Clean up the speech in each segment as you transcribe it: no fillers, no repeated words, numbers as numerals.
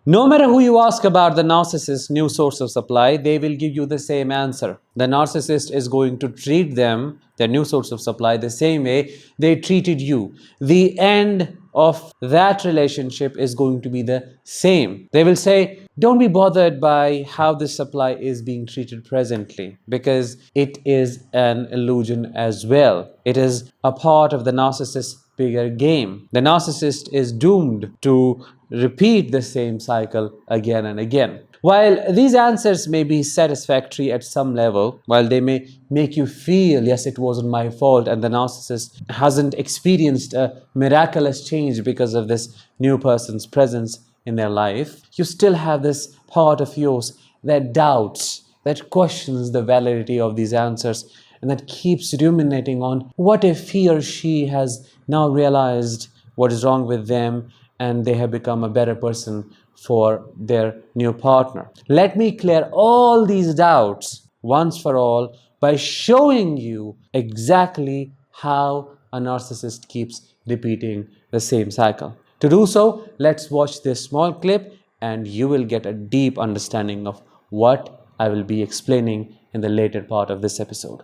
No matter who you ask about the narcissist's new source of supply, they will give you the same answer. The narcissist is going to treat them, their new source of supply, the same way they treated you. The end of that relationship is going to be the same. They will say, don't be bothered by how this supply is being treated presently, because it is an illusion as well. It is a part of the narcissist's bigger game. The narcissist is doomed to repeat the same cycle again and again. While these answers may be satisfactory at some level, while they may make you feel, yes, it wasn't my fault, and the narcissist hasn't experienced a miraculous change because of this new person's presence in their life, you still have this part of yours that doubts, that questions the validity of these answers, and that keeps ruminating on what if he or she has now realized what is wrong with them and they have become a better person for their new partner. Let me clear all these doubts once for all by showing you exactly how a narcissist keeps repeating the same cycle. To do so, let's watch this small clip and you will get a deep understanding of what I will be explaining in the later part of this episode.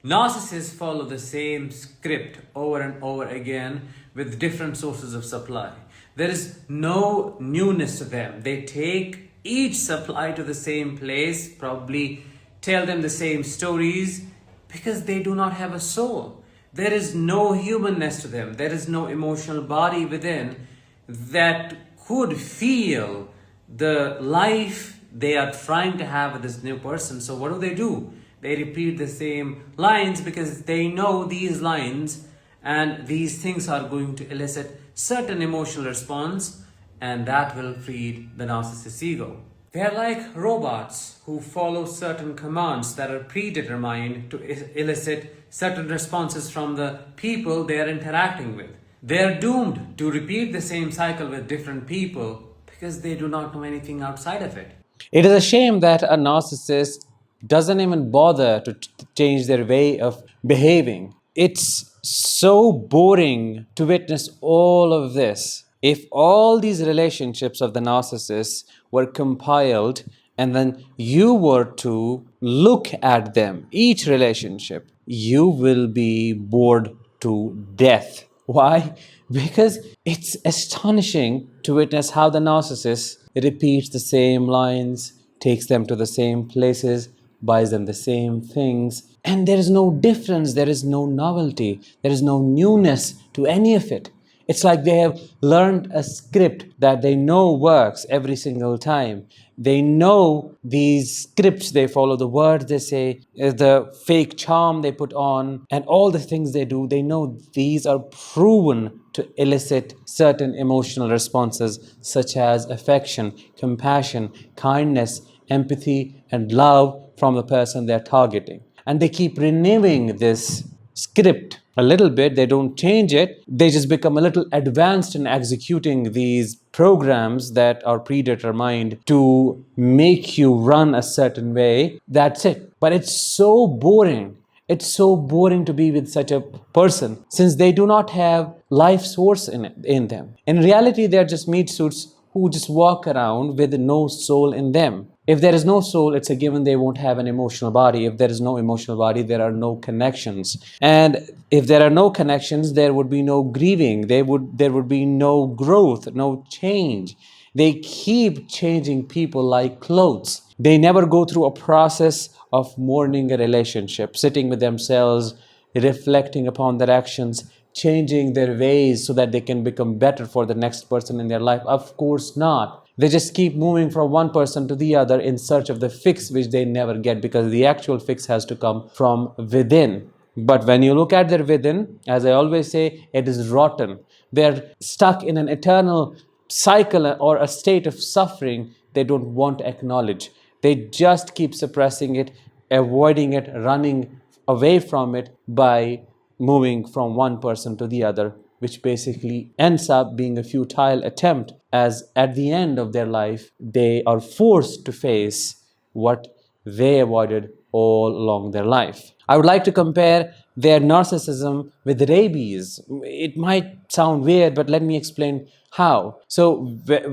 Narcissists follow the same script over and over again with different sources of supply. There is no newness to them. They take each supply to the same place, probably tell them the same stories, because they do not have a soul. There is no humanness to them. There is no emotional body within that could feel the life they are trying to have with this new person. So what do? They repeat the same lines because they know these lines and these things are going to elicit certain emotional response, and that will feed the narcissist's ego. They are like robots who follow certain commands that are predetermined to elicit certain responses from the people they are interacting with. They are doomed to repeat the same cycle with different people because they do not know anything outside of it. It is a shame that a narcissist doesn't even bother to change their way of behaving. It's so boring to witness all of this. If all these relationships of the narcissists were compiled and then you were to look at them, each relationship, you will be bored to death. Why? Because it's astonishing to witness how the narcissist repeats the same lines, takes them to the same places, buys them the same things, and there is no difference, there is no novelty, there is no newness to any of it. It's like they have learned a script that they know works every single time. They know these scripts they follow, the words they say, the fake charm they put on, and all the things they do. They know these are proven to elicit certain emotional responses such as affection, compassion, kindness, empathy, and love from the person they're targeting. And they keep renewing this script a little bit. They don't change it. They just become a little advanced in executing these programs that are predetermined to make you run a certain way. That's it. But it's so boring. It's so boring to be with such a person since they do not have life source in them. In reality, they're just meat suits who just walk around with no soul in them. If there is no soul, it's a given they won't have an emotional body. If there is no emotional body, there are no connections. And if there are no connections, there would be no grieving. There would be no growth, no change. They keep changing people like clothes. They never go through a process of mourning a relationship, sitting with themselves, reflecting upon their actions, changing their ways so that they can become better for the next person in their life. Of course not. They just keep moving from one person to the other in search of the fix which they never get, because the actual fix has to come from within. But when you look at their within, as I always say, it is rotten. They're stuck in an eternal cycle or a state of suffering they don't want to acknowledge. They just keep suppressing it, avoiding it, running away from it by moving from one person to the other which basically ends up being a futile attempt, as at the end of their life, they are forced to face what they avoided all along their life. I would like to compare their narcissism with rabies. It might sound weird, but let me explain how. So,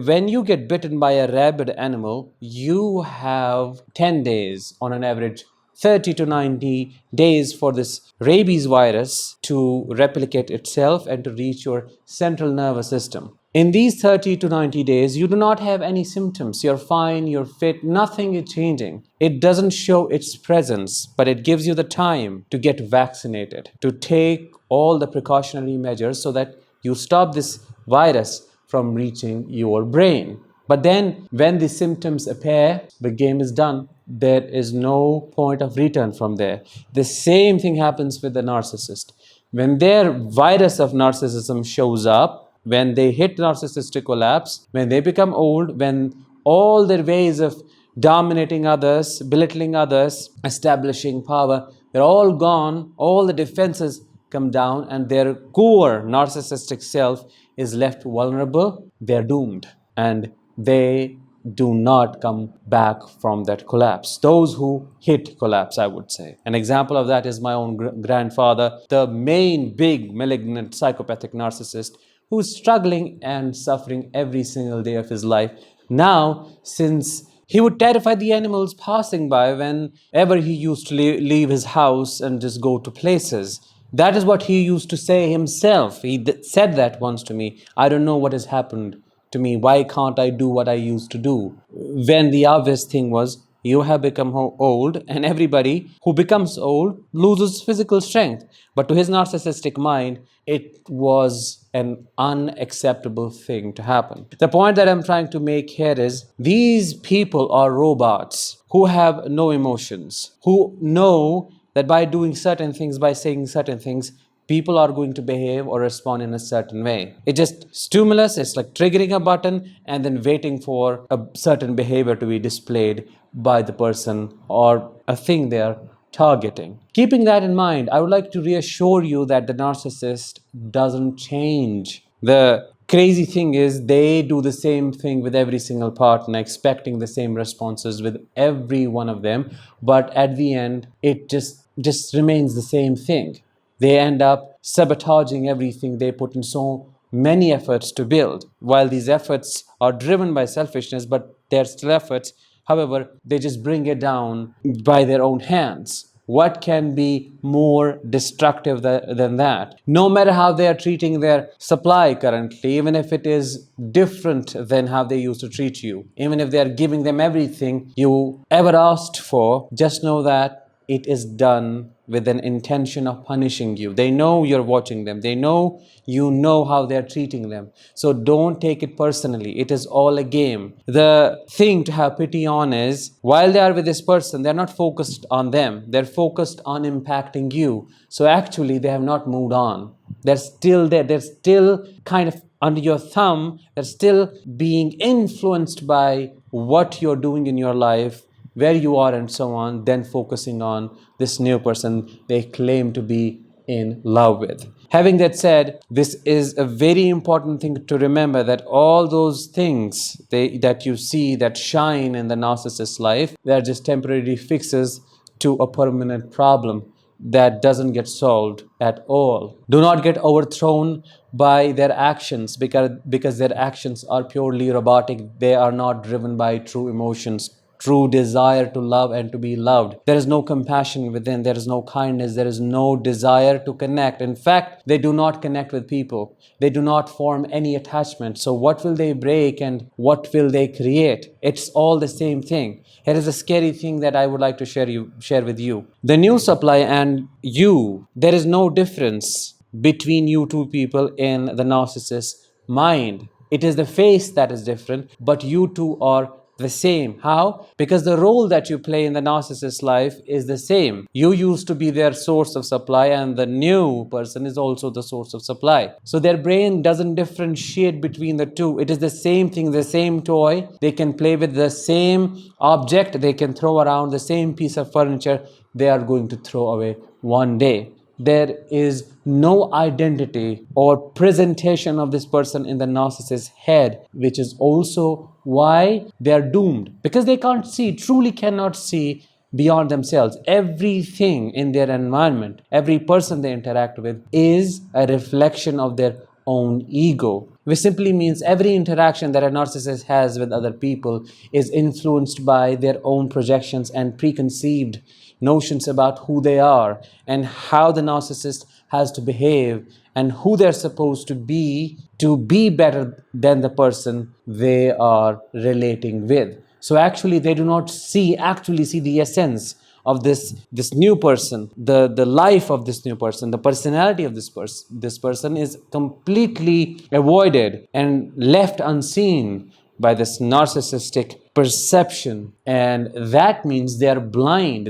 when you get bitten by a rabid animal, you have 10 days on an average, 30 to 90 days for this rabies virus to replicate itself and to reach your central nervous system. In these 30 to 90 days, you do not have any symptoms. You're fine, you're fit, nothing is changing. It doesn't show its presence, but it gives you the time to get vaccinated, to take all the precautionary measures so that you stop this virus from reaching your brain. But then, when the symptoms appear, the game is done. There is no point of return from there. The same thing happens with the narcissist. When their virus of narcissism shows up, when they hit narcissistic collapse, when they become old, when all their ways of dominating others, belittling others, establishing power, they're all gone, all the defenses come down, and their core narcissistic self is left vulnerable, they're doomed. And they do not come back from that collapse. Those who hit collapse, I would say. An example of that is my own grandfather, the main big malignant psychopathic narcissist who's struggling and suffering every single day of his life. Now, since he would terrify the animals passing by whenever he used to leave his house and just go to places. That is what he used to say himself. He said that once to me. I don't know what has happened to me. Why can't I do what I used to do? When the obvious thing was, you have become old, and everybody who becomes old loses physical strength. But to his narcissistic mind, it was an unacceptable thing to happen. The point that I'm trying to make here is, these people are robots who have no emotions, who know that by doing certain things, by saying certain things, people are going to behave or respond in a certain way. It's just stimulus, it's like triggering a button and then waiting for a certain behavior to be displayed by the person or a thing they are targeting. Keeping that in mind, I would like to reassure you that the narcissist doesn't change. The crazy thing is, they do the same thing with every single partner, expecting the same responses with every one of them, but at the end, it just remains the same thing. They end up sabotaging everything they put in so many efforts to build. While these efforts are driven by selfishness, but they're still efforts, however, they just bring it down by their own hands. What can be more destructive than that? No matter how they are treating their supply currently, even if it is different than how they used to treat you, even if they are giving them everything you ever asked for, just know that it is done with an intention of punishing you. They know you're watching them. They know you know how they're treating them. So don't take it personally. It is all a game. The thing to have pity on is, while they are with this person, they're not focused on them. They're focused on impacting you. So actually, they have not moved on. They're still there. They're still kind of under your thumb. They're still being influenced by what you're doing in your life, where you are, and so on, then focusing on this new person they claim to be in love with. Having that said, this is a very important thing to remember, that all those things that you see that shine in the narcissist's life, they are just temporary fixes to a permanent problem that doesn't get solved at all. Do not get overthrown by their actions, because their actions are purely robotic. They are not driven by true emotions, true desire to love and to be loved. There is no compassion within. There is no kindness. There is no desire to connect. In fact, they do not connect with people. They do not form any attachment. So what will they break and what will they create? It's all the same thing. Here is a scary thing that I would like to share with you. The new supply and you, there is no difference between you two people in the narcissist's mind. It is the face that is different, but you two are the same. How? Because the role that you play in the narcissist's life is the same. You used to be their source of supply, and the new person is also the source of supply. So their brain doesn't differentiate between the two. It is the same thing, the same toy. They can play with the same object. They can throw around the same piece of furniture. They are going to throw away one day. there is no identity or presentation of this person in the narcissist's head, which is also why they are doomed, because they can't see, truly cannot see beyond themselves. Everything in their environment, every person they interact with is a reflection of their own ego, which simply means every interaction that a narcissist has with other people is influenced by their own projections and preconceived notions about who they are and how the narcissist has to behave and who they're supposed to be better than the person they are relating with. So actually they do not actually see the essence of this new person, the life of this new person, the personality of this person. This person is completely avoided and left unseen by this narcissistic perception, and that means they are blind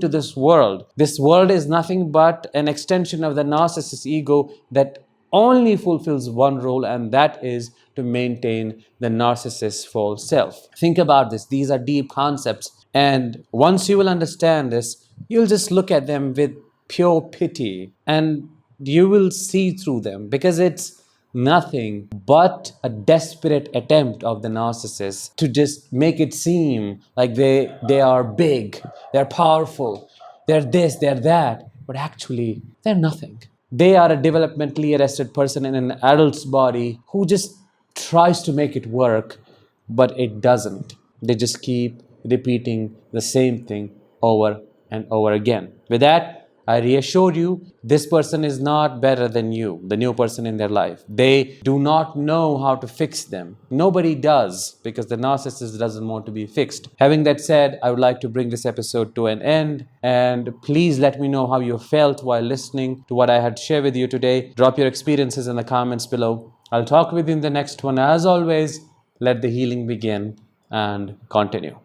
to this world. This world is nothing but an extension of the narcissist ego that only fulfills one role, and that is to maintain the narcissist's false self. Think about this. These are deep concepts, and once you will understand this, you'll just look at them with pure pity and you will see through them, because it's nothing but a desperate attempt of the narcissist to just make it seem like they are big, they're powerful, they're this, they're that, but actually they're nothing. They are a developmentally arrested person in an adult's body who just tries to make it work, but it doesn't. They just keep repeating the same thing over and over again. With that, I reassure you, this person is not better than you, the new person in their life. They do not know how to fix them. Nobody does, because the narcissist doesn't want to be fixed. Having that said, I would like to bring this episode to an end. And please let me know how you felt while listening to what I had shared with you today. Drop your experiences in the comments below. I'll talk with you in the next one. As always, let the healing begin and continue.